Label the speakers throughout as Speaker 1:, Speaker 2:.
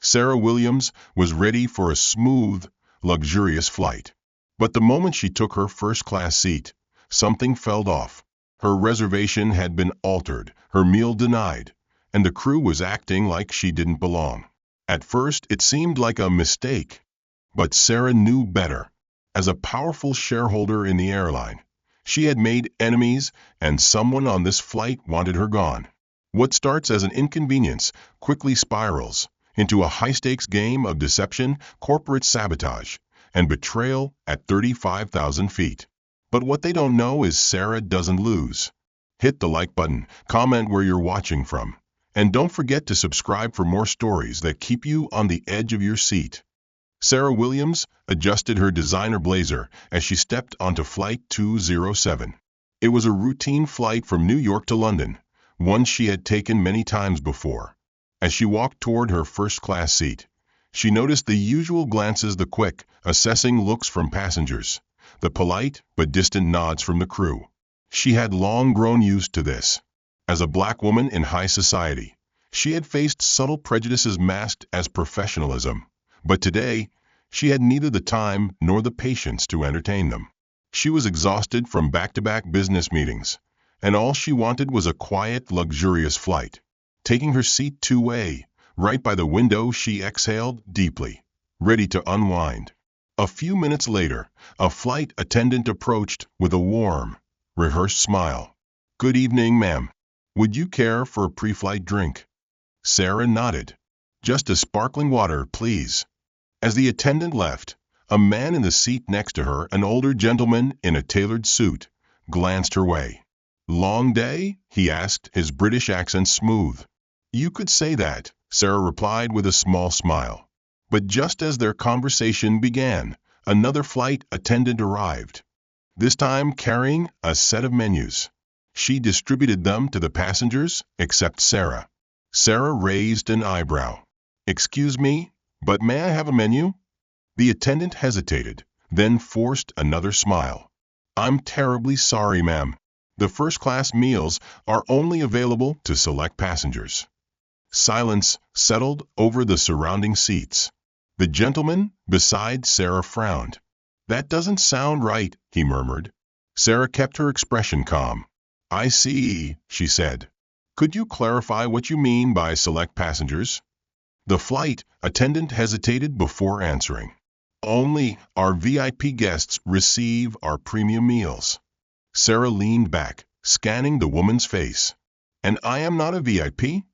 Speaker 1: Sarah Williams was ready for a smooth, luxurious flight. But the moment she took her first-class seat, something fell off. Her reservation had been altered, her meal denied, and the crew was acting like she didn't belong. At first, it seemed like a mistake, but Sarah knew better. As a powerful shareholder in the airline, she had made enemies, and someone on this flight wanted her gone. What starts as an inconvenience quickly spirals into a high-stakes game of deception, corporate sabotage, and betrayal at 35,000 feet. But what they don't know is Sarah doesn't lose. Hit the like button, comment where you're watching from, and don't forget to subscribe for more stories that keep you on the edge of your seat. Sarah Williams adjusted her designer blazer as she stepped onto Flight 207. It was a routine flight from New York to London, one she had taken many times before. As she walked toward her first-class seat, she noticed the usual glances, the quick, assessing looks from passengers, the polite but distant nods from the crew. She had long grown used to this. As a black woman in high society, she had faced subtle prejudices masked as professionalism. But today, she had neither the time nor the patience to entertain them. She was exhausted from back-to-back business meetings, and all she wanted was a quiet, luxurious flight. Taking her seat 2A, right by the window, she exhaled deeply, ready to unwind. A few minutes later, a flight attendant approached with a warm, rehearsed smile. "Good evening, ma'am. Would you care for a pre-flight drink?" Sarah nodded. "Just a sparkling water, please." As the attendant left, a man in the seat next to her, an older gentleman in a tailored suit, glanced her way. "Long day?" he asked, his British accent smooth. "You could say that," Sarah replied with a small smile. But just as their conversation began, another flight attendant arrived, this time carrying a set of menus. She distributed them to the passengers, except Sarah. Sarah raised an eyebrow. "Excuse me, but may I have a menu?" The attendant hesitated, then forced another smile. "I'm terribly sorry, ma'am. The first-class meals are only available to select passengers." Silence settled over the surrounding seats. The gentleman beside Sarah frowned. "That doesn't sound right," he murmured. Sarah kept her expression calm. "I see," she said. "Could you clarify what you mean by select passengers?" The flight attendant hesitated before answering. "Only our VIP guests receive our premium meals." Sarah leaned back, scanning the woman's face. "And I am not a VIP?"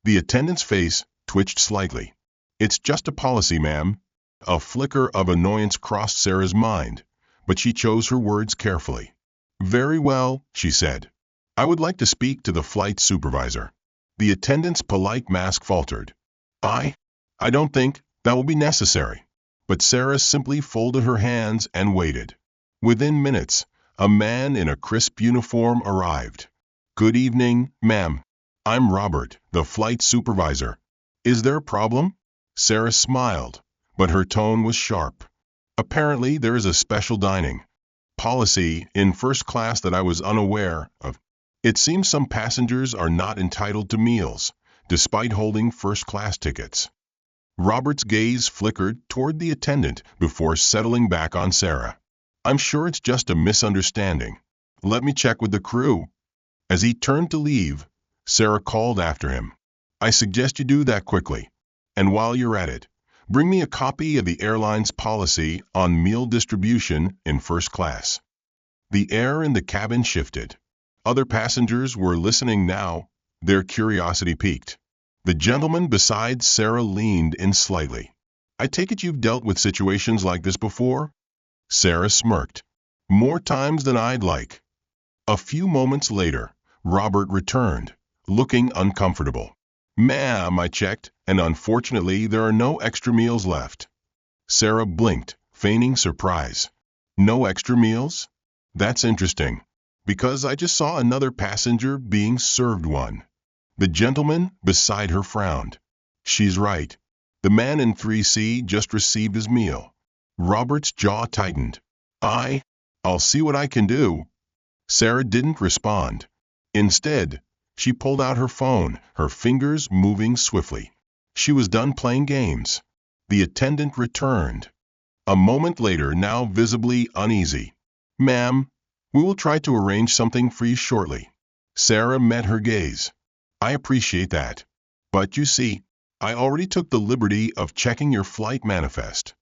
Speaker 1: The attendant's face twitched slightly. "It's just a policy, ma'am." A flicker of annoyance crossed Sarah's mind, but she chose her words carefully. "Very well," she said. "I would like to speak to the flight supervisor." The attendant's polite mask faltered. I don't think that will be necessary." But Sarah simply folded her hands and waited. Within minutes, a man in a crisp uniform arrived. "Good evening, ma'am. I'm Robert, the flight supervisor. Is there a problem?" Sarah smiled, but her tone was sharp. "Apparently there is a special dining policy in first class that I was unaware of. It seems some passengers are not entitled to meals, despite holding first-class tickets." Robert's gaze flickered toward the attendant before settling back on Sarah. "I'm sure it's just a misunderstanding. Let me check with the crew." As he turned to leave, Sarah called after him. "I suggest you do that quickly. And while you're at it, bring me a copy of the airline's policy on meal distribution in first class." The air in the cabin shifted. Other passengers were listening now, their curiosity piqued. The gentleman beside Sarah leaned in slightly. "I take it you've dealt with situations like this before?" Sarah smirked. "More times than I'd like." A few moments later, Robert returned, looking uncomfortable. "Ma'am, I checked, and unfortunately there are no extra meals left." Sarah blinked, feigning surprise. "No extra meals? That's interesting, because I just saw another passenger being served one." The gentleman beside her frowned. "She's right. The man in 3C just received his meal." Robert's jaw tightened. I'll see what I can do." Sarah didn't respond. Instead, she pulled out her phone, her fingers moving swiftly. She was done playing games. The attendant returned. A moment later, now visibly uneasy. "Ma'am, we will try to arrange something for you shortly." Sarah met her gaze. "I appreciate that. But you see, I already took the liberty of checking your flight manifest."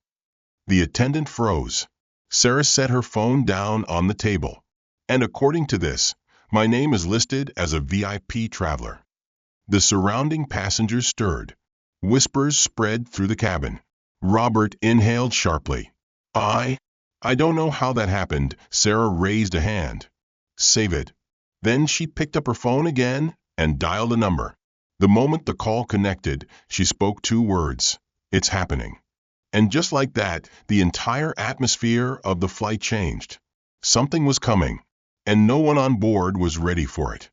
Speaker 1: The attendant froze. Sarah set her phone down on the table. "And according to this, my name is listed as a VIP traveler." The surrounding passengers stirred. Whispers spread through the cabin. Robert inhaled sharply. I don't know how that happened." Sarah raised a hand. "Save it." Then she picked up her phone again and dialed a number. The moment the call connected, she spoke 2 words. "It's happening." And just like that, the entire atmosphere of the flight changed. Something was coming, and no one on board was ready for it.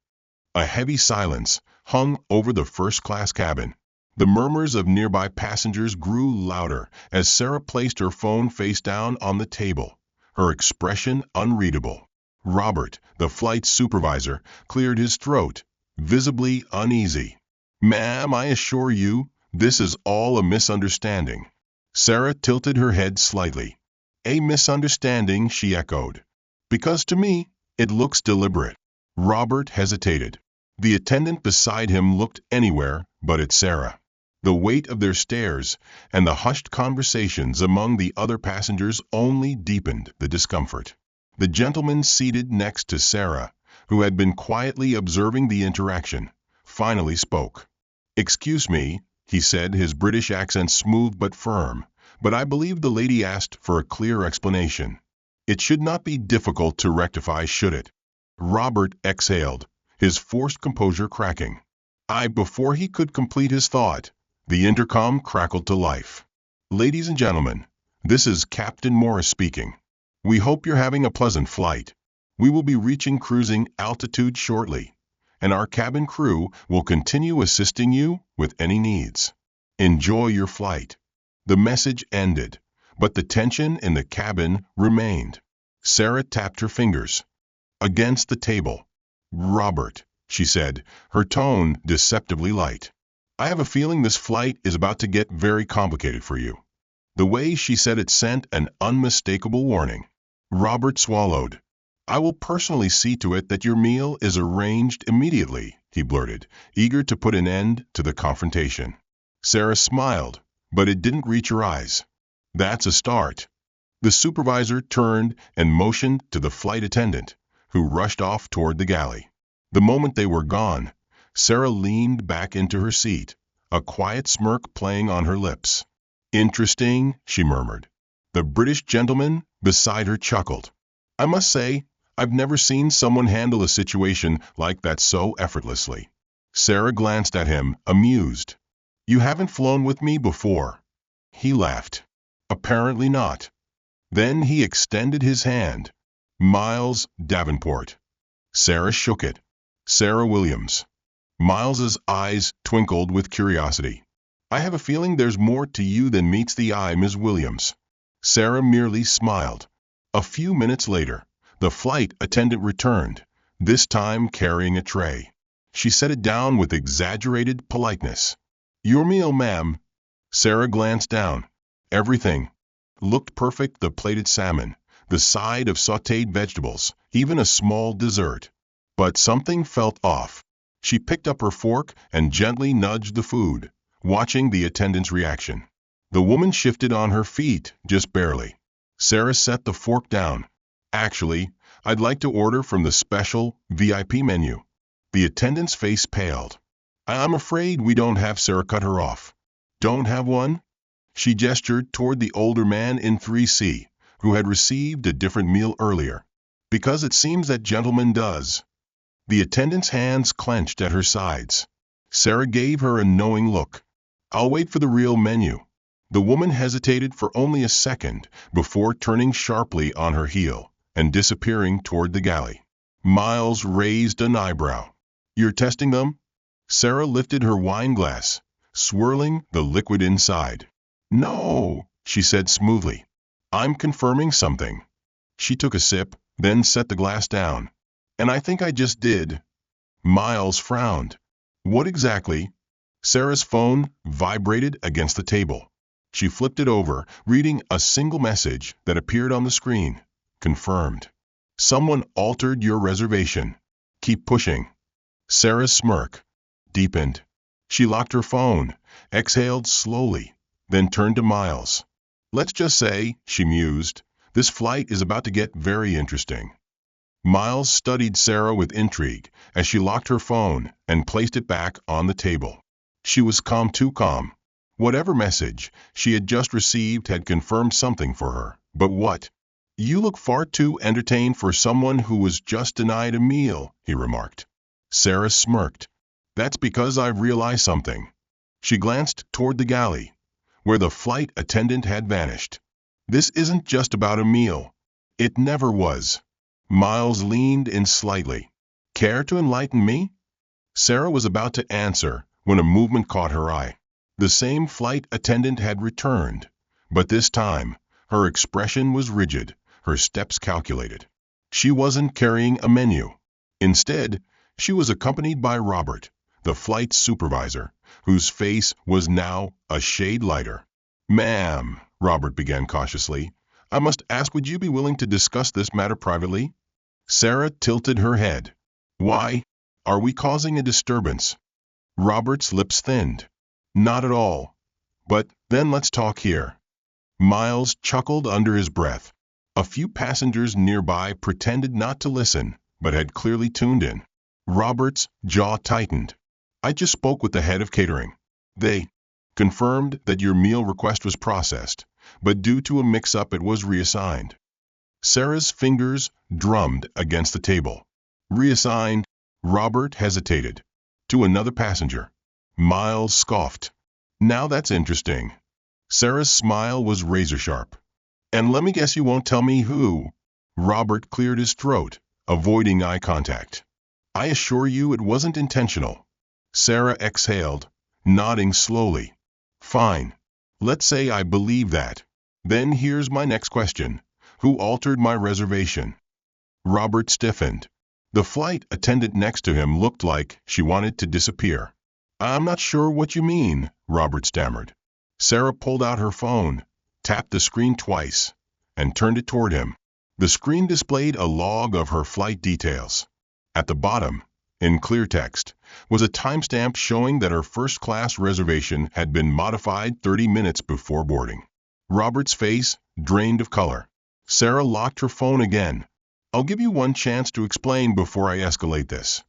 Speaker 1: A heavy silence hung over the first-class cabin. The murmurs of nearby passengers grew louder as Sarah placed her phone face down on the table, her expression unreadable. Robert, the flight supervisor, cleared his throat, visibly uneasy. "Ma'am, I assure you, this is all a misunderstanding." Sarah tilted her head slightly. "A misunderstanding," she echoed. "Because to me, it looks deliberate." Robert hesitated. The attendant beside him looked anywhere but at Sarah. The weight of their stares and the hushed conversations among the other passengers only deepened the discomfort. The gentleman seated next to Sarah, who had been quietly observing the interaction, finally spoke. "Excuse me," he said, his British accent smooth but firm, "but I believe the lady asked for a clear explanation. It should not be difficult to rectify, should it?" Robert exhaled, his forced composure cracking. Before he could complete his thought, the intercom crackled to life. "Ladies and gentlemen, this is Captain Morris speaking. We hope you're having a pleasant flight. We will be reaching cruising altitude shortly, and our cabin crew will continue assisting you with any needs. Enjoy your flight." The message ended, but the tension in the cabin remained. Sarah tapped her fingers against the table. "Robert," she said, her tone deceptively light, "I have a feeling this flight is about to get very complicated for you." The way she said it sent an unmistakable warning. Robert swallowed. "I will personally see to it that your meal is arranged immediately," he blurted, eager to put an end to the confrontation. Sarah smiled, but it didn't reach her eyes. "That's a start." The supervisor turned and motioned to the flight attendant, who rushed off toward the galley. The moment they were gone, Sarah leaned back into her seat, a quiet smirk playing on her lips. "Interesting," she murmured. The British gentleman beside her chuckled. "I must say, I've never seen someone handle a situation like that so effortlessly." Sarah glanced at him, amused. "You haven't flown with me before?" He laughed. "Apparently not." Then he extended his hand. "Miles Davenport." Sarah shook it. "Sarah Williams." Miles's eyes twinkled with curiosity. "I have a feeling there's more to you than meets the eye, Ms. Williams." Sarah merely smiled. A few minutes later, the flight attendant returned, this time carrying a tray. She set it down with exaggerated politeness. "Your meal, ma'am." Sarah glanced down. Everything looked perfect: the plated salmon, the side of sautéed vegetables, even a small dessert. But something felt off. She picked up her fork and gently nudged the food, watching the attendant's reaction. The woman shifted on her feet, just barely. Sarah set the fork down. "Actually, I'd like to order from the special VIP menu." The attendant's face paled. "I'm afraid we don't have." Sarah cut her off. "Don't have one?" She gestured toward the older man in 3C, who had received a different meal earlier. "Because it seems that gentleman does." The attendant's hands clenched at her sides. Sarah gave her a knowing look. "I'll wait for the real menu." The woman hesitated for only a second before turning sharply on her heel and disappearing toward the galley. Miles raised an eyebrow. "You're testing them?" Sarah lifted her wine glass, swirling the liquid inside. "No," she said smoothly. "I'm confirming something." She took a sip, then set the glass down. "And I think I just did." Miles frowned. "What exactly?" Sarah's phone vibrated against the table. She flipped it over, reading a single message that appeared on the screen. Confirmed. Someone altered your reservation. Keep pushing. Sarah's smirk deepened. She locked her phone, exhaled slowly, then turned to Miles. Let's just say, she mused, this flight is about to get very interesting. Miles studied Sarah with intrigue as she locked her phone and placed it back on the table. She was calm, too calm. Whatever message she had just received had confirmed something for her. But what? You look far too entertained for someone who was just denied a meal, he remarked. Sarah smirked. That's because I've realized something. She glanced toward the galley, where the flight attendant had vanished. This isn't just about a meal. It never was. Miles leaned in slightly. Care to enlighten me? Sarah was about to answer when a movement caught her eye. The same flight attendant had returned, but this time, her expression was rigid, her steps calculated. She wasn't carrying a menu. Instead, she was accompanied by Robert, the flight supervisor, whose face was now a shade lighter. Ma'am, Robert began cautiously, I must ask, would you be willing to discuss this matter privately? Sarah tilted her head. Why? Are we causing a disturbance? Robert's lips thinned. Not at all. But then let's talk here. Miles chuckled under his breath. A few passengers nearby pretended not to listen, but had clearly tuned in. Robert's jaw tightened. I just spoke with the head of catering. They confirmed that your meal request was processed, but due to a mix-up it was reassigned. Sarah's fingers drummed against the table. Reassigned? Robert hesitated. To another passenger. Miles scoffed. Now that's interesting. Sarah's smile was razor-sharp. And let me guess you won't tell me who. Robert cleared his throat, avoiding eye contact. I assure you it wasn't intentional. Sarah exhaled, nodding slowly. Fine. Let's say I believe that. Then here's my next question. Who altered my reservation? Robert stiffened. The flight attendant next to him looked like she wanted to disappear. I'm not sure what you mean, Robert stammered. Sarah pulled out her phone, tapped the screen twice, and turned it toward him. The screen displayed a log of her flight details. At the bottom, in clear text, was a timestamp showing that her first-class reservation had been modified 30 minutes before boarding. Robert's face drained of color. Sarah locked her phone again. I'll give you one chance to explain before I escalate this.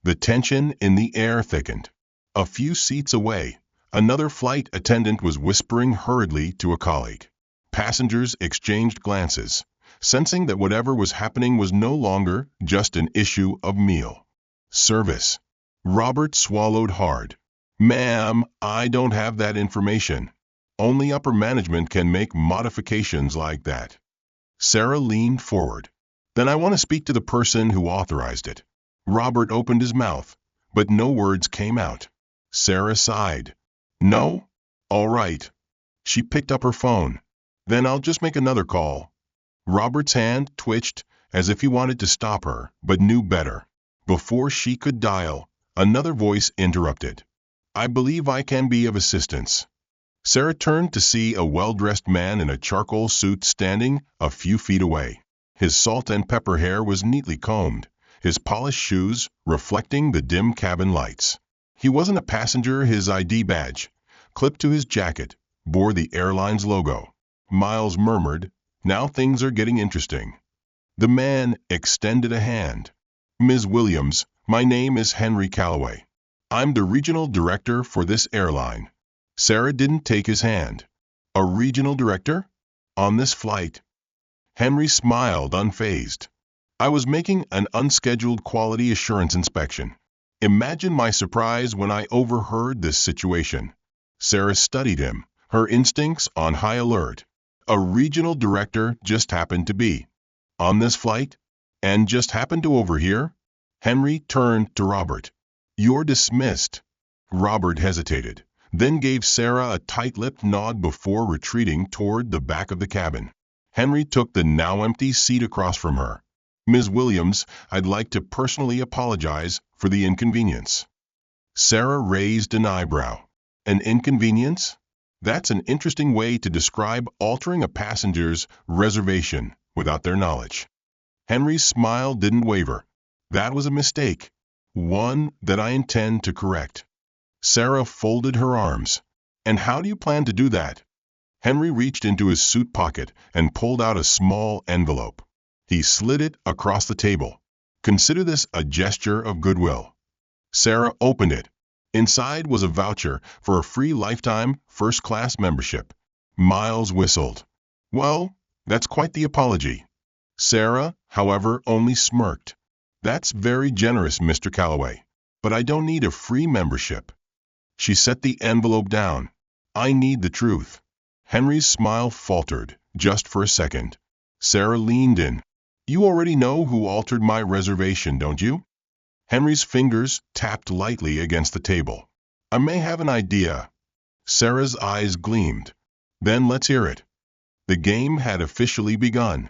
Speaker 1: The tension in the air thickened. A few seats away, another flight attendant was whispering hurriedly to a colleague. Passengers exchanged glances, sensing that whatever was happening was no longer just an issue of meal service. Robert swallowed hard. Ma'am, I don't have that information. Only upper management can make modifications like that. Sarah leaned forward. Then I want to speak to the person who authorized it. Robert opened his mouth, but no words came out. Sarah sighed. No? All right. She picked up her phone. Then I'll just make another call. Robert's hand twitched as if he wanted to stop her, but knew better. Before she could dial, another voice interrupted. I believe I can be of assistance. Sarah turned to see a well-dressed man in a charcoal suit standing a few feet away. His salt and pepper hair was neatly combed, his polished shoes reflecting the dim cabin lights. He wasn't a passenger. His ID badge, clipped to his jacket, bore the airline's logo. Miles murmured, Now things are getting interesting. The man extended a hand. Ms. Williams, my name is Henry Calloway. I'm the regional director for this airline. Sarah didn't take his hand. A regional director? On this flight? Henry smiled, unfazed. I was making an unscheduled quality assurance inspection. Imagine my surprise when I overheard this situation. Sarah studied him, her instincts on high alert. A regional director just happened to be on this flight? And just happened to overhear? Henry turned to Robert. You're dismissed. Robert hesitated, then gave Sarah a tight-lipped nod before retreating toward the back of the cabin. Henry took the now empty seat across from her. Ms. Williams, I'd like to personally apologize for the inconvenience. Sarah raised an eyebrow. An inconvenience? That's an interesting way to describe altering a passenger's reservation without their knowledge. Henry's smile didn't waver. That was a mistake. One that I intend to correct. Sarah folded her arms. And how do you plan to do that? Henry reached into his suit pocket and pulled out a small envelope. He slid it across the table. Consider this a gesture of goodwill. Sarah opened it. Inside was a voucher for a free lifetime first-class membership. Miles whistled. Well, that's quite the apology. Sarah, however, only smirked. That's very generous, Mr. Calloway. But I don't need a free membership. She set the envelope down. I need the truth. Henry's smile faltered, just for a second. Sarah leaned in. You already know who altered my reservation, don't you? Henry's fingers tapped lightly against the table. I may have an idea. Sarah's eyes gleamed. Then let's hear it. The game had officially begun.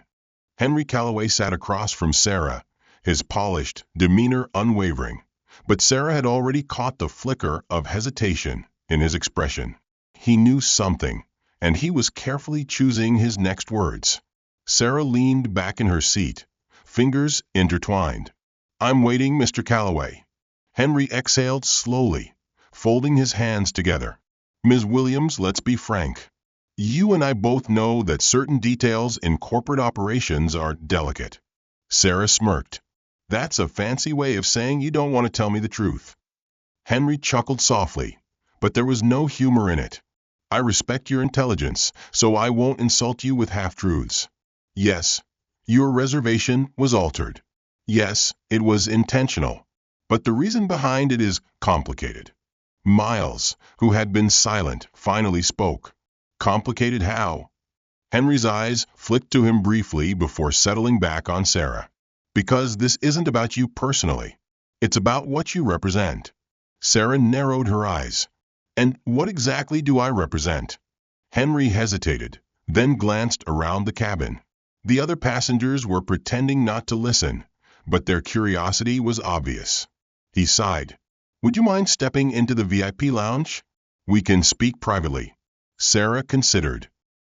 Speaker 1: Henry Calloway sat across from Sarah, his polished demeanor unwavering. But Sarah had already caught the flicker of hesitation in his expression. He knew something, and he was carefully choosing his next words. Sarah leaned back in her seat, fingers intertwined. I'm waiting, Mr. Calloway. Henry exhaled slowly, folding his hands together. Ms. Williams, let's be frank. You and I both know that certain details in corporate operations are delicate. Sarah smirked. That's a fancy way of saying you don't want to tell me the truth. Henry chuckled softly, but there was no humor in it. I respect your intelligence, so I won't insult you with half-truths. Yes, your reservation was altered. Yes, it was intentional. But the reason behind it is complicated. Miles, who had been silent, finally spoke. Complicated how? Henry's eyes flicked to him briefly before settling back on Sarah. Because this isn't about you personally. It's about what you represent. Sarah narrowed her eyes. And what exactly do I represent? Henry hesitated, then glanced around the cabin. The other passengers were pretending not to listen, but their curiosity was obvious. He sighed. Would you mind stepping into the VIP lounge? We can speak privately. Sarah considered.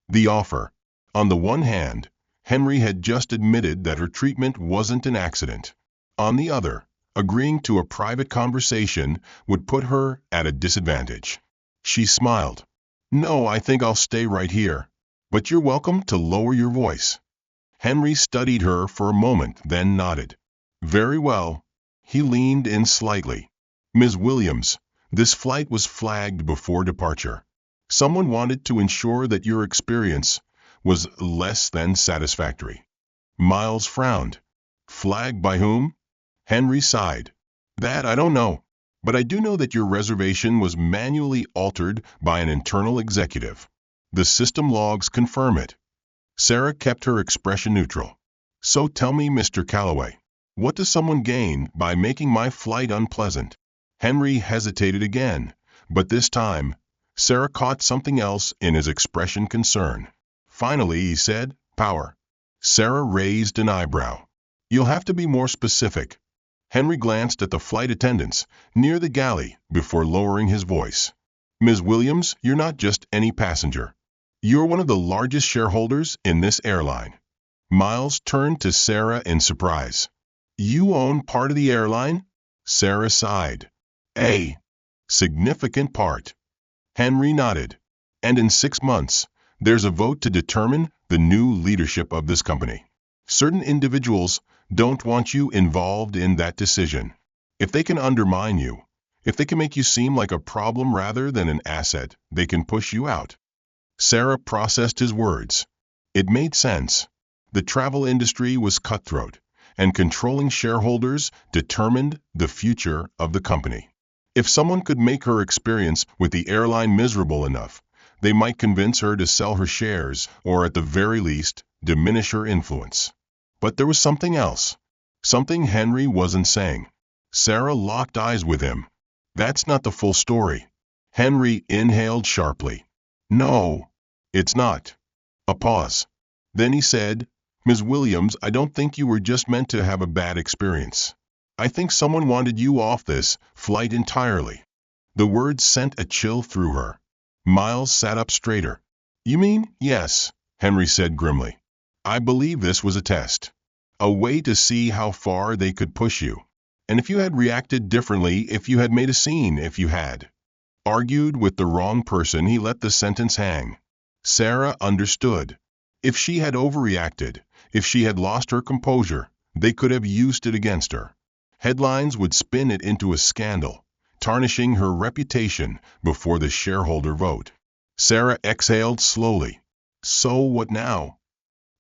Speaker 1: The offer. On the one hand, Henry had just admitted that her treatment wasn't an accident. On the other, agreeing to a private conversation would put her at a disadvantage. She smiled. No, I think I'll stay right here. But you're welcome to lower your voice. Henry studied her for a moment, then nodded. Very well. He leaned in slightly. Ms. Williams, this flight was flagged before departure. Someone wanted to ensure that your experience was less than satisfactory. Miles frowned. Flagged by whom? Henry sighed. That I don't know, but I do know that your reservation was manually altered by an internal executive. The system logs confirm it. Sarah kept her expression neutral. So tell me, Mr. Calloway, what does someone gain by making my flight unpleasant? Henry hesitated again, but this time, Sarah caught something else in his expression concern. Finally, he said, power. Sarah raised an eyebrow. You'll have to be more specific. Henry glanced at the flight attendants near the galley before lowering his voice. Ms. Williams, you're not just any passenger. You're one of the largest shareholders in this airline. Miles turned to Sarah in surprise. You own part of the airline? Sarah sighed. A significant part. Henry nodded. And in 6 months, there's a vote to determine the new leadership of this company. Certain individuals don't want you involved in that decision. If they can undermine you, if they can make you seem like a problem rather than an asset, they can push you out. Sarah processed his words. It made sense. The travel industry was cutthroat, and controlling shareholders determined the future of the company. If someone could make her experience with the airline miserable enough, they might convince her to sell her shares or at the very least, diminish her influence. But there was something else. Something Henry wasn't saying. Sarah locked eyes with him. That's not the full story. Henry inhaled sharply. No, it's not. A pause. Then he said, Ms. Williams, I don't think you were just meant to have a bad experience. I think someone wanted you off this flight entirely." The words sent a chill through her. Miles sat up straighter. "You mean, yes," Henry said grimly. "I believe this was a test. A way to see how far they could push you. And if you had reacted differently, if you had made a scene, if you had argued with the wrong person," he let the sentence hang. Sarah understood. If she had overreacted, if she had lost her composure, they could have used it against her. Headlines would spin it into a scandal, tarnishing her reputation before the shareholder vote. Sarah exhaled slowly. "So what now?"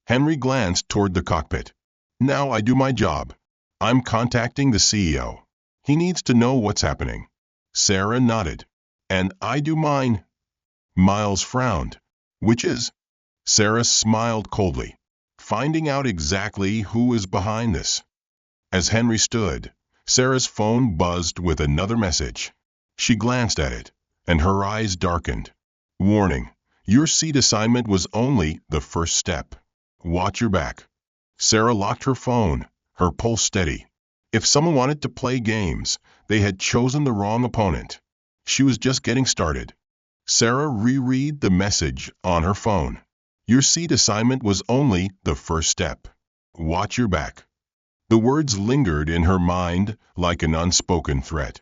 Speaker 1: Henry glanced toward the cockpit. "Now I do my job. I'm contacting the CEO. He needs to know what's happening." Sarah nodded. "And I do mine." Miles frowned. "Which is?" Sarah smiled coldly. "Finding out exactly who is behind this." As Henry stood, Sarah's phone buzzed with another message. She glanced at it, and her eyes darkened. "Warning. Your seat assignment was only the first step. Watch your back." Sarah locked her phone, her pulse steady. If someone wanted to play games, they had chosen the wrong opponent. She was just getting started. Sarah reread the message on her phone. "Your seat assignment was only the first step. Watch your back." The words lingered in her mind like an unspoken threat.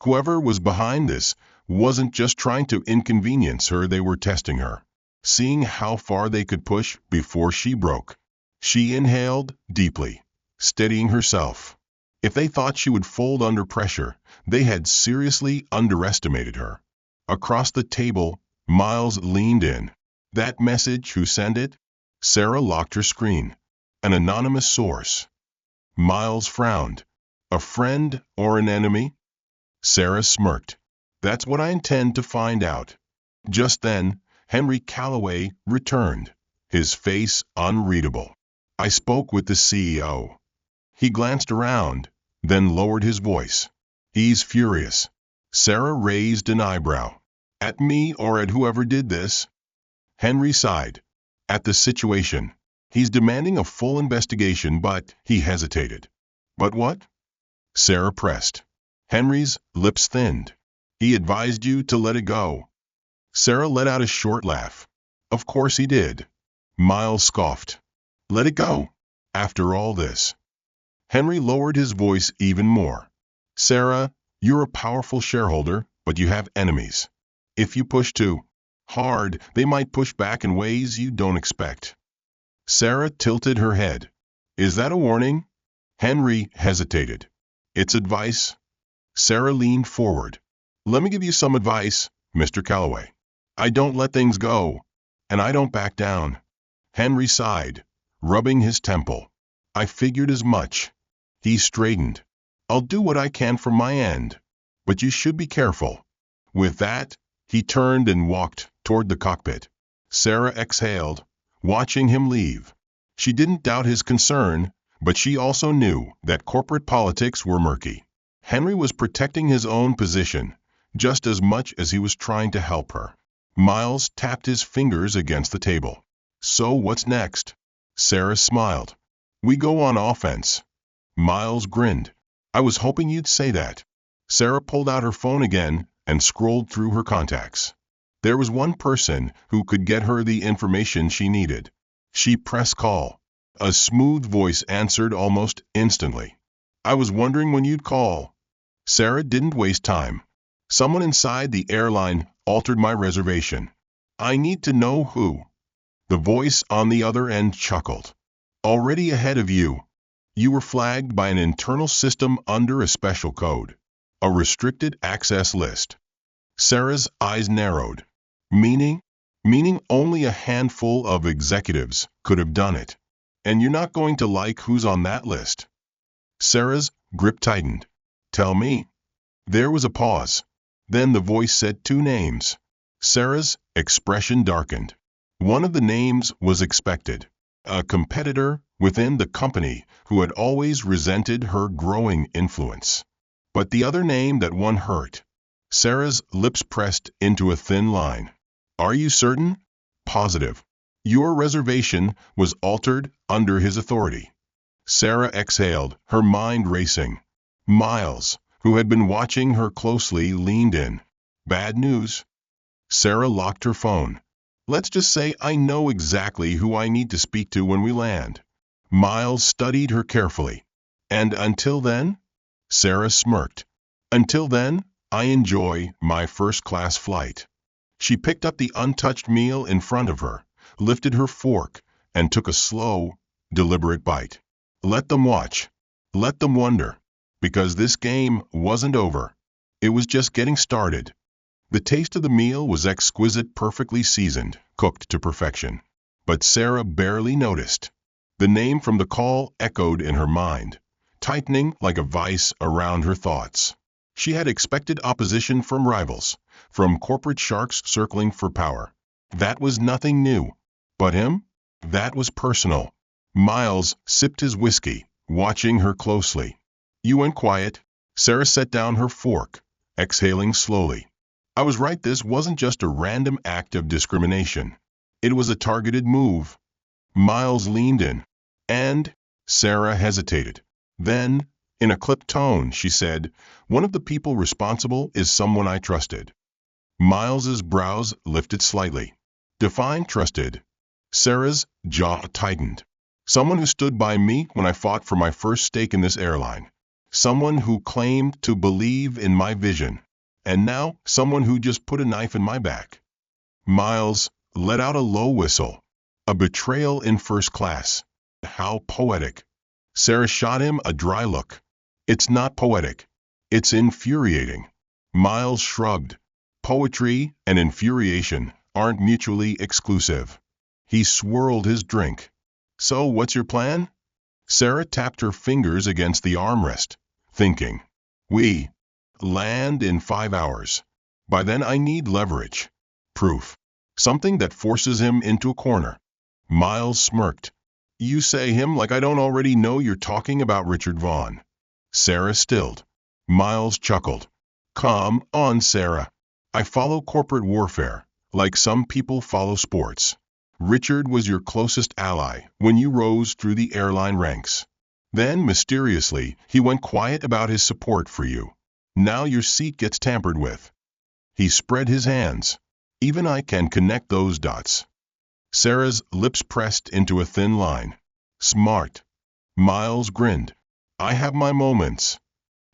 Speaker 1: Whoever was behind this wasn't just trying to inconvenience her, they were testing her, seeing how far they could push before she broke. She inhaled deeply, steadying herself. If they thought she would fold under pressure, they had seriously underestimated her. Across the table, Miles leaned in. "That message, who sent it?" Sarah locked her screen. "An anonymous source." Miles frowned. "A friend or an enemy?" Sarah smirked. "That's what I intend to find out." Just then, Henry Calloway returned, his face unreadable. "I spoke with the CEO." He glanced around, then lowered his voice. "He's furious." Sarah raised an eyebrow. "At me or at whoever did this?" Henry sighed. "At the situation. He's demanding a full investigation, but..." He hesitated. "But what?" Sarah pressed. Henry's lips thinned. "He advised you to let it go." Sarah let out a short laugh. "Of course he did." Miles scoffed. "Let it go? After all this?" Henry lowered his voice even more. "Sarah, you're a powerful shareholder, but you have enemies. If you push too hard, they might push back in ways you don't expect." Sarah tilted her head. "Is that a warning?" Henry hesitated. "It's advice." Sarah leaned forward. "Let me give you some advice, Mr. Calloway. I don't let things go, and I don't back down." Henry sighed, rubbing his temple. "I figured as much." He straightened. "I'll do what I can from my end, but you should be careful." With that, he turned and walked toward the cockpit. Sarah exhaled, watching him leave. She didn't doubt his concern, but she also knew that corporate politics were murky. Henry was protecting his own position, just as much as he was trying to help her. Miles tapped his fingers against the table. "So what's next?" Sarah smiled. "We go on offense." Miles grinned. "I was hoping you'd say that." Sarah pulled out her phone again and scrolled through her contacts. There was one person who could get her the information she needed. She pressed call. A smooth voice answered almost instantly. "I was wondering when you'd call." Sarah didn't waste time. "Someone inside the airline altered my reservation. I need to know who." The voice on the other end chuckled. "Already ahead of you. You were flagged by an internal system under a special code. A restricted access list." Sarah's eyes narrowed. "Meaning?" "Meaning only a handful of executives could have done it. And you're not going to like who's on that list." Sarah's grip tightened. "Tell me." There was a pause. Then the voice said two names. Sarah's expression darkened. One of the names was expected. A competitor within the company who had always resented her growing influence. But the other name, that one hurt. Sarah's lips pressed into a thin line. "Are you certain?" "Positive. Your reservation was altered under his authority." Sarah exhaled, her mind racing. Miles, who had been watching her closely, leaned in. Bad news. Sarah locked her phone. Let's just say I know exactly who I need to speak to when we land. Miles studied her carefully. And until then? Sarah smirked. Until then, I enjoy my first-class flight. She picked up the untouched meal in front of her, lifted her fork, and took a slow, deliberate bite. Let them watch. Let them wonder. Because this game wasn't over. It was just getting started. The taste of the meal was exquisite, perfectly seasoned, cooked to perfection. But Sarah barely noticed. The name from the call echoed in her mind, tightening like a vice around her thoughts. She had expected opposition from rivals, from corporate sharks circling for power. That was nothing new. But him? That was personal. Miles sipped his whiskey, watching her closely. You went quiet. Sarah set down her fork, exhaling slowly. I was right, this wasn't just a random act of discrimination. It was a targeted move. Miles leaned in. And? Sarah hesitated. Then, in a clipped tone, she said, one of the people responsible is someone I trusted. Miles's brows lifted slightly. Define trusted. Sarah's jaw tightened. Someone who stood by me when I fought for my first stake in this airline. Someone who claimed to believe in my vision. And now, someone who just put a knife in my back. Miles let out a low whistle. A betrayal in first class. How poetic. Sarah shot him a dry look. It's not poetic. It's infuriating. Miles shrugged. Poetry and infuriation aren't mutually exclusive. He swirled his drink. So what's your plan? Sarah tapped her fingers against the armrest, thinking. We land in 5 hours. By then I need leverage. Proof. Something that forces him into a corner. Miles smirked. You say him like I don't already know you're talking about Richard Vaughn. Sarah stilled. Miles chuckled. Come on, Sarah. I follow corporate warfare, like some people follow sports. Richard was your closest ally when you rose through the airline ranks. Then, mysteriously, he went quiet about his support for you. Now your seat gets tampered with. He spread his hands. Even I can connect those dots. Sarah's lips pressed into a thin line. Smart. Miles grinned. I have my moments.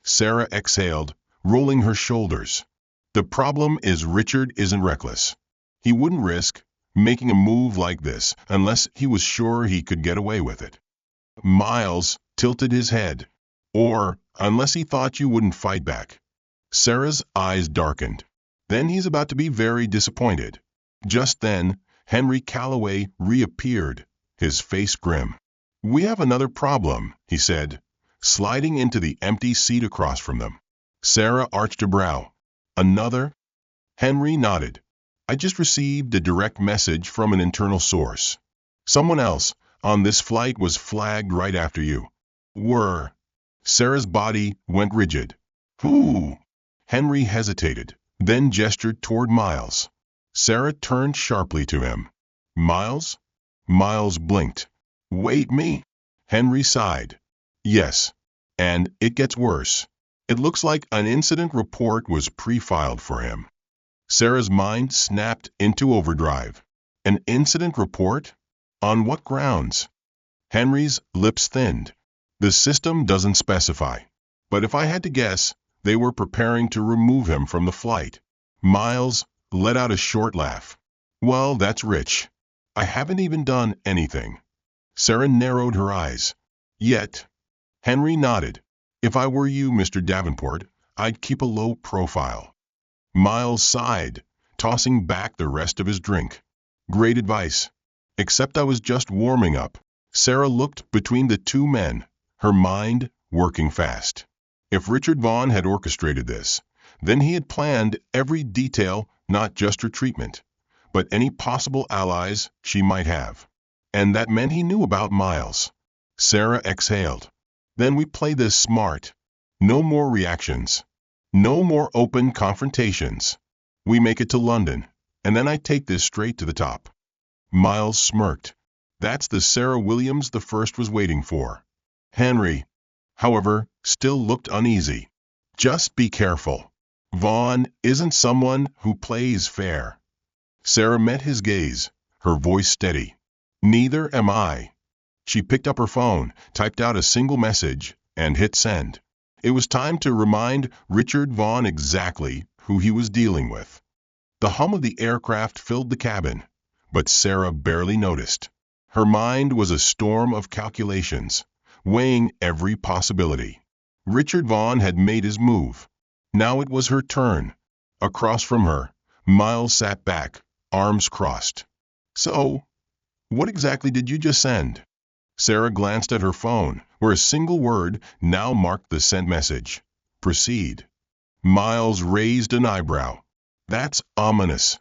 Speaker 1: Sarah exhaled, rolling her shoulders. The problem is Richard isn't reckless. He wouldn't risk making a move like this unless he was sure he could get away with it. Miles tilted his head. Or unless he thought you wouldn't fight back. Sarah's eyes darkened. Then he's about to be very disappointed. Just then, Henry Calloway reappeared, his face grim. We have another problem, he said, sliding into the empty seat across from them. Sarah arched a brow. Another? Henry nodded. I just received a direct message from an internal source. Someone else on this flight was flagged right after you. Were. Sarah's body went rigid. Who? Henry hesitated, then gestured toward Miles. Sarah turned sharply to him. Miles? Miles blinked. Wait, me? Henry sighed. Yes. And it gets worse. It looks like an incident report was pre-filed for him. Sarah's mind snapped into overdrive. An incident report? On what grounds? Henry's lips thinned. The system doesn't specify. But if I had to guess, they were preparing to remove him from the flight. Miles let out a short laugh. Well, that's rich. I haven't even done anything. Sarah narrowed her eyes. Yet. Henry nodded. If I were you, Mr. Davenport, I'd keep a low profile. Miles sighed, tossing back the rest of his drink. Great advice. Except I was just warming up. Sarah looked between the two men, her mind working fast. If Richard Vaughn had orchestrated this, then he had planned every detail, not just her treatment, but any possible allies she might have. And that meant he knew about Miles. Sarah exhaled. Then we play this smart. No more reactions. No more open confrontations. We make it to London, and then I take this straight to the top. Miles smirked. That's the Sarah Williams the first was waiting for. Henry. However, still looked uneasy. Just be careful. Vaughn isn't someone who plays fair. Sarah met his gaze, her voice steady. Neither am I. She picked up her phone, typed out a single message, and hit send. It was time to remind Richard Vaughn exactly who he was dealing with. The hum of the aircraft filled the cabin, but Sarah barely noticed. Her mind was a storm of calculations, weighing every possibility. Richard Vaughn had made his move. Now it was her turn. Across from her, Miles sat back, arms crossed. So, what exactly did you just send? Sarah glanced at her phone, where a single word now marked the sent message. Proceed. Miles raised an eyebrow. That's ominous.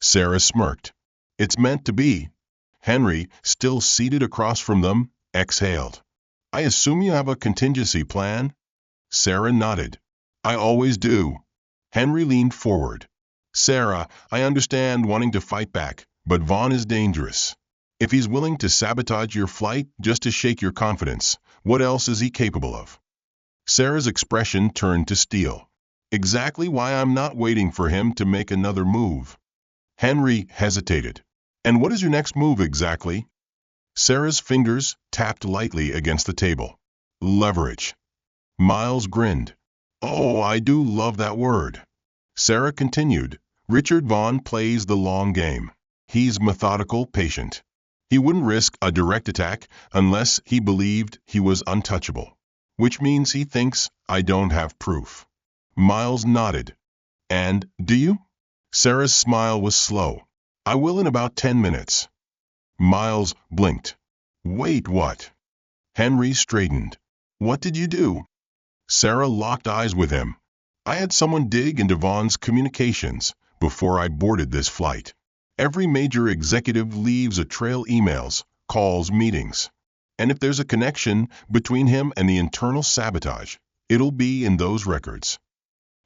Speaker 1: Sarah smirked. It's meant to be. Henry, still seated across from them, exhaled. I assume you have a contingency plan? Sarah nodded. I always do. Henry leaned forward. Sarah, I understand wanting to fight back, but Vaughn is dangerous. If he's willing to sabotage your flight just to shake your confidence, what else is he capable of? Sarah's expression turned to steel. Exactly why I'm not waiting for him to make another move. Henry hesitated. And what is your next move exactly? Sarah's fingers tapped lightly against the table. Leverage. Miles grinned. Oh, I do love that word. Sarah continued. Richard Vaughn plays the long game. He's methodical, patient. He wouldn't risk a direct attack unless he believed he was untouchable, which means he thinks I don't have proof. Miles nodded. And, do you? Sarah's smile was slow. I will in about 10 minutes. Miles blinked. Wait, what? Henry straightened. What did you do? Sarah locked eyes with him. I had someone dig into Vaughn's communications before I boarded this flight. Every major executive leaves a trail: emails, calls, meetings. And if there's a connection between him and the internal sabotage, it'll be in those records.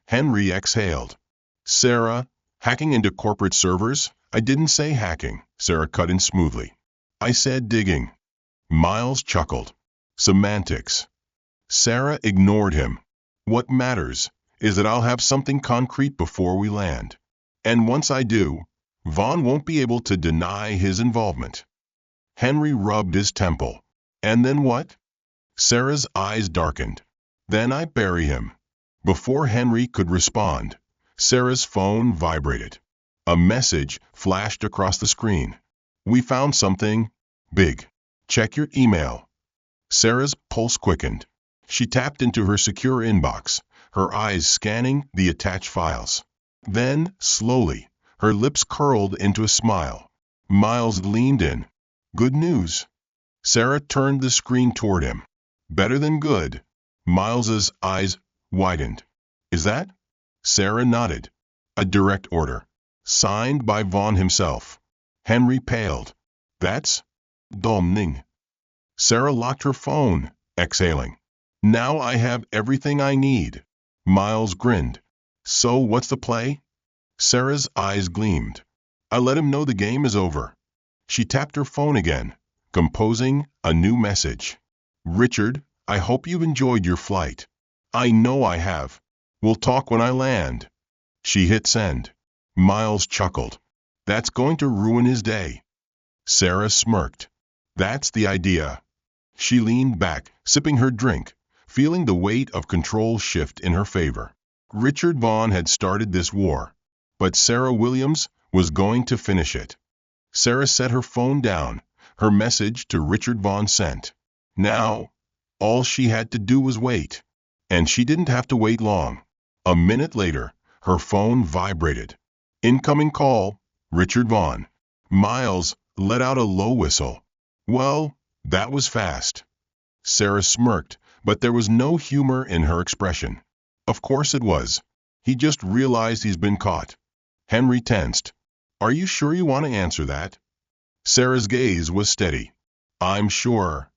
Speaker 1: Henry exhaled. Sarah, hacking into corporate servers? I didn't say hacking, Sarah cut in smoothly. I said digging. Miles chuckled. Semantics. Sarah ignored him. What matters is that I'll have something concrete before we land. And once I do, Vaughn won't be able to deny his involvement. Henry rubbed his temple. And then what? Sarah's eyes darkened. Then I bury him. Before Henry could respond, Sarah's phone vibrated. A message flashed across the screen. We found something big. Check your email. Sarah's pulse quickened. She tapped into her secure inbox, her eyes scanning the attached files. Then, slowly, her lips curled into a smile. Miles leaned in. Good news. Sarah turned the screen toward him. Better than good. Miles's eyes widened. Is that? Sarah nodded. A direct order. Signed by Vaughn himself. Henry paled. That's damning. Sarah locked her phone, exhaling. Now I have everything I need. Miles grinned. So what's the play? Sarah's eyes gleamed. I let him know the game is over. She tapped her phone again, composing a new message. Richard, I hope you've enjoyed your flight. I know I have. We'll talk when I land. She hit send. Miles chuckled. That's going to ruin his day. Sarah smirked. That's the idea. She leaned back, sipping her drink, feeling the weight of control shift in her favor. Richard Vaughn had started this war, but Sarah Williams was going to finish it. Sarah set her phone down, her message to Richard Vaughn sent. Now, all she had to do was wait. And she didn't have to wait long. A minute later, her phone vibrated. Incoming call, Richard Vaughn. Miles let out a low whistle. Well, that was fast. Sarah smirked, but there was no humor in her expression. Of course it was. He just realized he's been caught. Henry tensed. Are you sure you want to answer that? Sarah's gaze was steady. I'm sure.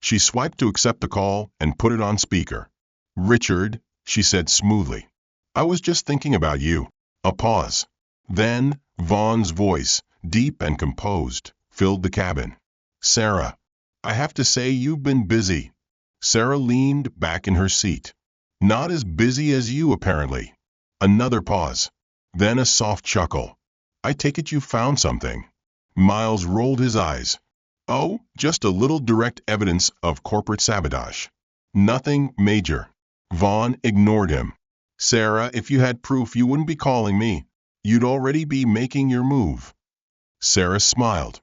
Speaker 1: She swiped to accept the call and put it on speaker. Richard, she said smoothly. I was just thinking about you. A pause. Then, Vaughn's voice, deep and composed, filled the cabin. Sarah, I have to say you've been busy. Sarah leaned back in her seat. Not as busy as you, apparently. Another pause. Then a soft chuckle. I take it you found something. Miles rolled his eyes. Oh, just a little direct evidence of corporate sabotage. Nothing major. Vaughn ignored him. Sarah, if you had proof, you wouldn't be calling me. You'd already be making your move. Sarah smiled.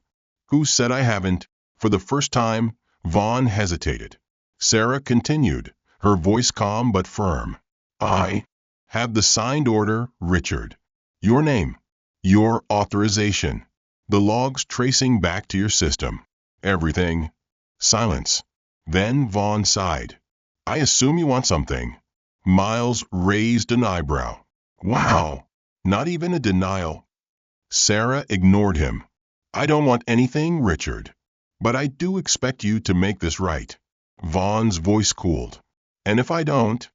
Speaker 1: Who said I haven't? For the first time, Vaughn hesitated. Sarah continued, her voice calm but firm. I have the signed order, Richard. Your name. Your authorization. The logs tracing back to your system. Everything. Silence. Then Vaughn sighed. I assume you want something. Miles raised an eyebrow. Wow. Not even a denial. Sarah ignored him. I don't want anything, Richard. But I do expect you to make this right. Vaughn's voice cooled. And if I don't?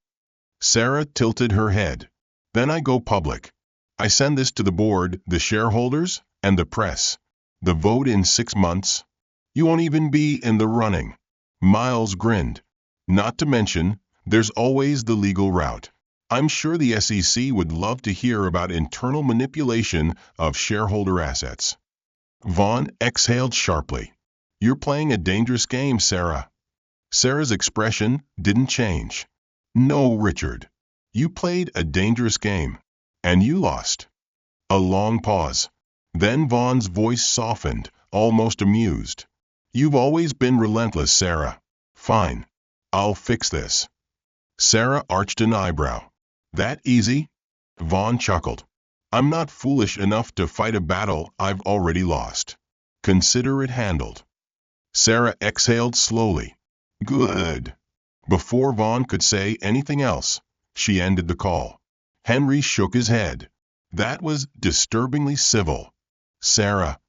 Speaker 1: Sarah tilted her head. Then I go public. I send this to the board, the shareholders, and the press. The vote in 6 months. You won't even be in the running. Miles grinned. Not to mention, there's always the legal route. I'm sure the SEC would love to hear about internal manipulation of shareholder assets. Vaughn exhaled sharply. You're playing a dangerous game, Sarah. Sarah's expression didn't change. No, Richard. You played a dangerous game. And you lost. A long pause. Then Vaughn's voice softened, almost amused. You've always been relentless, Sarah. Fine. I'll fix this. Sarah arched an eyebrow. That easy? Vaughn chuckled. I'm not foolish enough to fight a battle I've already lost. Consider it handled. Sarah exhaled slowly. Good. Before Vaughn could say anything else, she ended the call. Henry shook his head. That was disturbingly civil. Sarah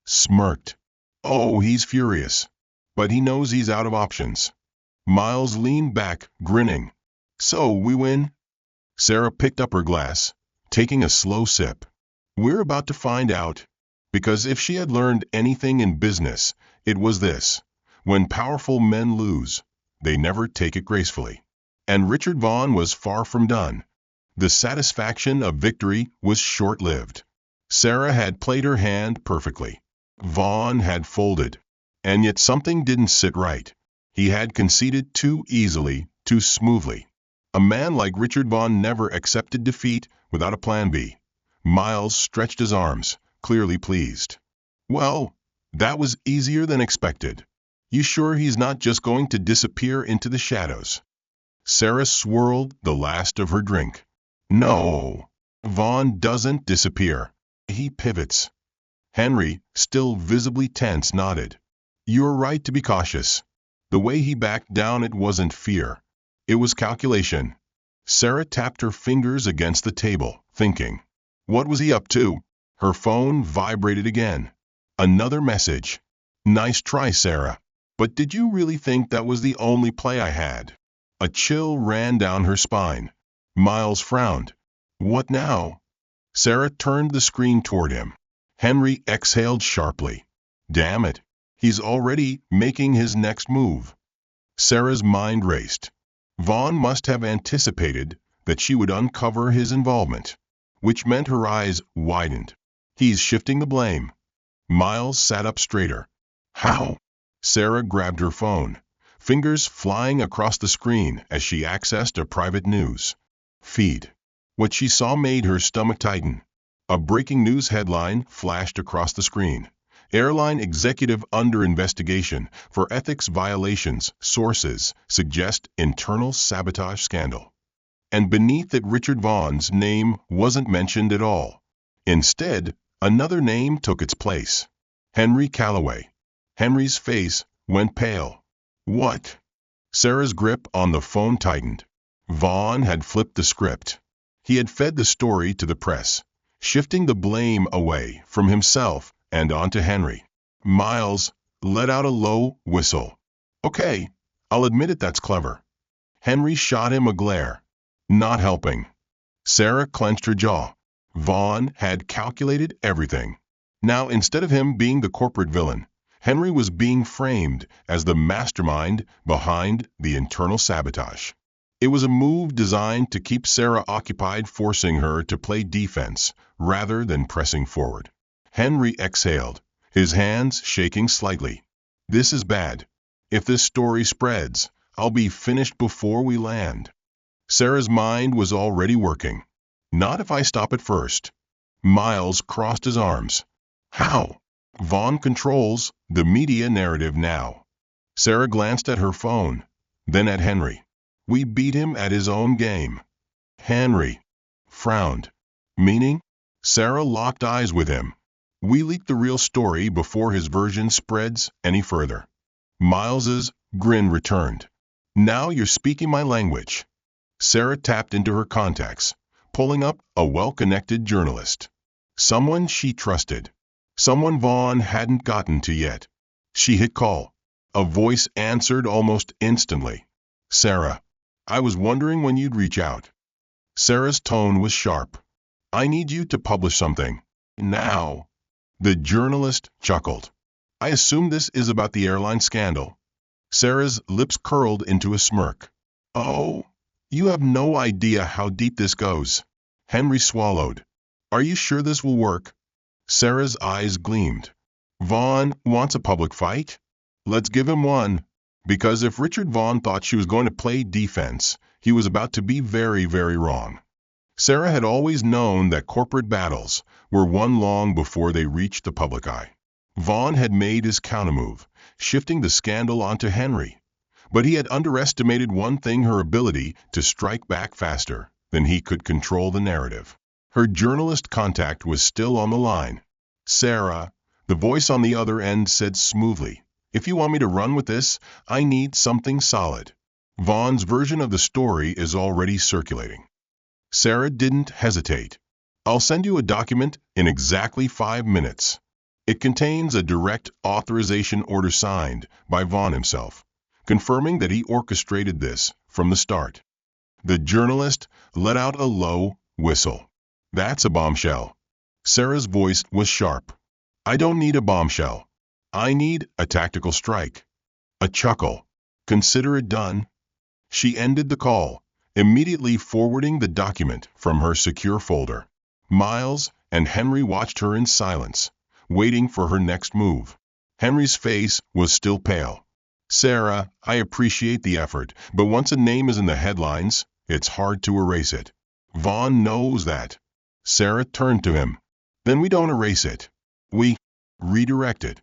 Speaker 1: smirked. Oh, he's furious. But he knows he's out of options. Miles leaned back, grinning. So we win? Sarah picked up her glass, taking a slow sip. We're about to find out. Because if she had learned anything in business, it was this. When powerful men lose, they never take it gracefully. And Richard Vaughn was far from done. The satisfaction of victory was short-lived. Sarah had played her hand perfectly. Vaughn had folded. And yet something didn't sit right. He had conceded too easily, too smoothly. A man like Richard Vaughn never accepted defeat without a plan B. Miles stretched his arms, clearly pleased. Well, that was easier than expected. You sure he's not just going to disappear into the shadows? Sarah swirled the last of her drink. No. Vaughn doesn't disappear. He pivots. Henry, still visibly tense, nodded. You're right to be cautious. The way he backed down, it wasn't fear. It was calculation. Sarah tapped her fingers against the table, thinking. What was he up to? Her phone vibrated again. Another message. Nice try, Sarah. But did you really think that was the only play I had? A chill ran down her spine. Miles frowned. What now? Sarah turned the screen toward him. Henry exhaled sharply. Damn it. He's already making his next move. Sarah's mind raced. Vaughn must have anticipated that she would uncover his involvement, which meant her eyes widened. He's shifting the blame. Miles sat up straighter. How? Sarah grabbed her phone, fingers flying across the screen as she accessed a private news feed. What she saw made her stomach tighten. A breaking news headline flashed across the screen. Airline executive under investigation for ethics violations. Sources suggest internal sabotage scandal. And beneath it, Richard Vaughn's name wasn't mentioned at all. Instead, another name took its place. Henry Calloway. Henry's face went pale. What? Sarah's grip on the phone tightened. Vaughn had flipped the script. He had fed the story to the press, shifting the blame away from himself and onto Henry. Miles let out a low whistle. Okay, I'll admit it, that's clever. Henry shot him a glare. Not helping. Sarah clenched her jaw. Vaughn had calculated everything. Now, instead of him being the corporate villain, Henry was being framed as the mastermind behind the internal sabotage. It was a move designed to keep Sarah occupied, forcing her to play defense rather than pressing forward. Henry exhaled, his hands shaking slightly. This is bad. If this story spreads, I'll be finished before we land. Sarah's mind was already working. Not if I stop it first. Miles crossed his arms. How? Vaughn controls the media narrative now. Sarah glanced at her phone, then at Henry. We beat him at his own game. Henry frowned. Meaning? Sarah locked eyes with him. We leaked the real story before his version spreads any further. Miles's grin returned. Now you're speaking my language. Sarah tapped into her contacts, pulling up a well-connected journalist. Someone she trusted. Someone Vaughn hadn't gotten to yet. She hit call. A voice answered almost instantly. Sarah, I was wondering when you'd reach out. Sarah's tone was sharp. I need you to publish something. Now. The journalist chuckled. I assume this is about the airline scandal. Sarah's lips curled into a smirk. Oh, you have no idea how deep this goes. Henry swallowed. Are you sure this will work? Sarah's eyes gleamed. Vaughn wants a public fight? Let's give him one. Because if Richard Vaughn thought she was going to play defense, he was about to be very, very wrong. Sarah had always known that corporate battles were won long before they reached the public eye. Vaughn had made his countermove, shifting the scandal onto Henry. But he had underestimated one thing: her ability to strike back faster than he could control the narrative. Her journalist contact was still on the line. Sarah, the voice on the other end said smoothly, if you want me to run with this, I need something solid. Vaughn's version of the story is already circulating. Sarah didn't hesitate. I'll send you a document in exactly 5 minutes. It contains a direct authorization order signed by Vaughn himself, confirming that he orchestrated this from the start. The journalist let out a low whistle. That's a bombshell. Sarah's voice was sharp. I don't need a bombshell. I need a tactical strike. A chuckle. Consider it done. She ended the call, immediately forwarding the document from her secure folder. Miles and Henry watched her in silence, waiting for her next move. Henry's face was still pale. Sarah, I appreciate the effort, but once a name is in the headlines, it's hard to erase it. Vaughn knows that. Sarah turned to him. Then we don't erase it. We redirect it.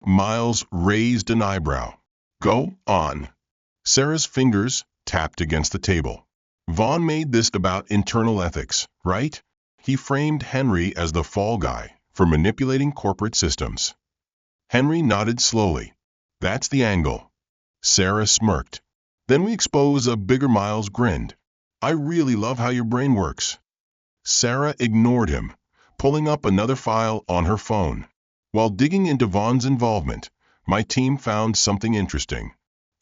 Speaker 1: Miles raised an eyebrow. Go on. Sarah's fingers tapped against the table. Vaughn made this about internal ethics, right? He framed Henry as the fall guy for manipulating corporate systems. Henry nodded slowly. That's the angle. Sarah smirked. Then we expose a bigger. Miles grinned. I really love how your brain works. Sarah ignored him, pulling up another file on her phone. While digging into Vaughn's involvement, my team found something interesting.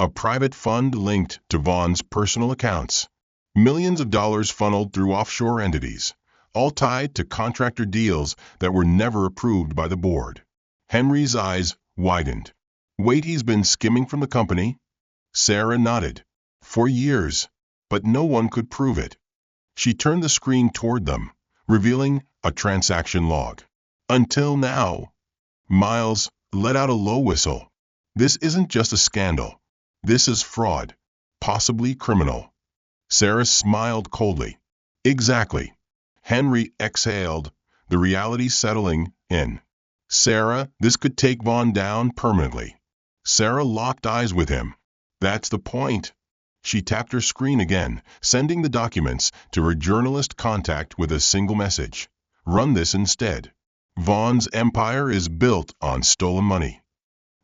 Speaker 1: A private fund linked to Vaughn's personal accounts. Millions of dollars funneled through offshore entities, all tied to contractor deals that were never approved by the board. Henry's eyes widened. Wait, he's been skimming from the company? Sarah nodded. For years, but no one could prove it. She turned the screen toward them, revealing a transaction log. Until now. Miles let out a low whistle. This isn't just a scandal. This is fraud, possibly criminal. Sarah smiled coldly. Exactly. Henry exhaled, the reality settling in. Sarah, this could take Vaughn down permanently. Sarah locked eyes with him. That's the point. She tapped her screen again, sending the documents to her journalist contact with a single message. Run this instead. Vaughn's empire is built on stolen money.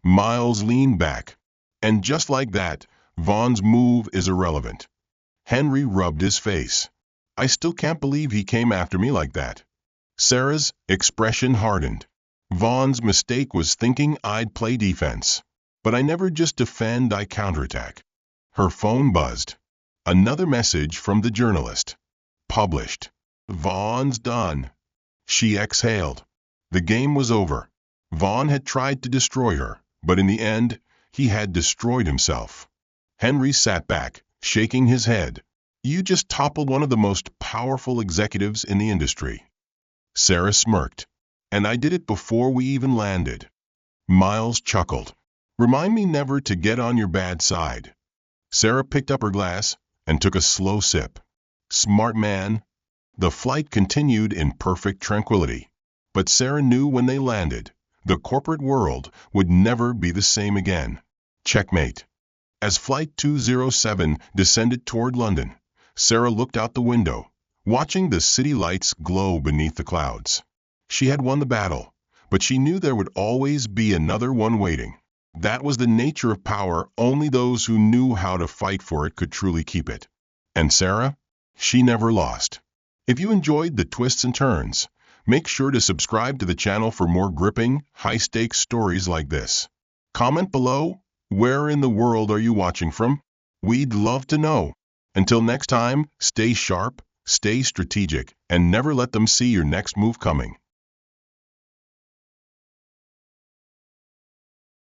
Speaker 1: Miles leaned back. And just like that, Vaughn's move is irrelevant. Henry rubbed his face. I still can't believe he came after me like that. Sarah's expression hardened. Vaughn's mistake was thinking I'd play defense. But I never just defend, I counterattack. Her phone buzzed. Another message from the journalist. Published. Vaughn's done. She exhaled. The game was over. Vaughn had tried to destroy her, But in the end, he had destroyed himself. Henry sat back, shaking his head. You just toppled one of the most powerful executives in the industry. Sarah smirked. And I did it before we even landed. Miles chuckled. Remind me never to get on your bad side. Sarah picked up her glass and took a slow sip. Smart man. The flight continued in perfect tranquility. But Sarah knew when they landed, the corporate world would never be the same again. Checkmate. As Flight 207 descended toward London, Sarah looked out the window, watching the city lights glow beneath the clouds. She had won the battle, but she knew there would always be another one waiting. That was the nature of power. Only those who knew how to fight for it could truly keep it. And Sarah? She never lost. If you enjoyed the twists and turns, make sure to subscribe to the channel for more gripping, high-stakes stories like this. Comment below, where in the world are you watching from? We'd love to know. Until next time, stay sharp, stay strategic, and never let them see your next move coming.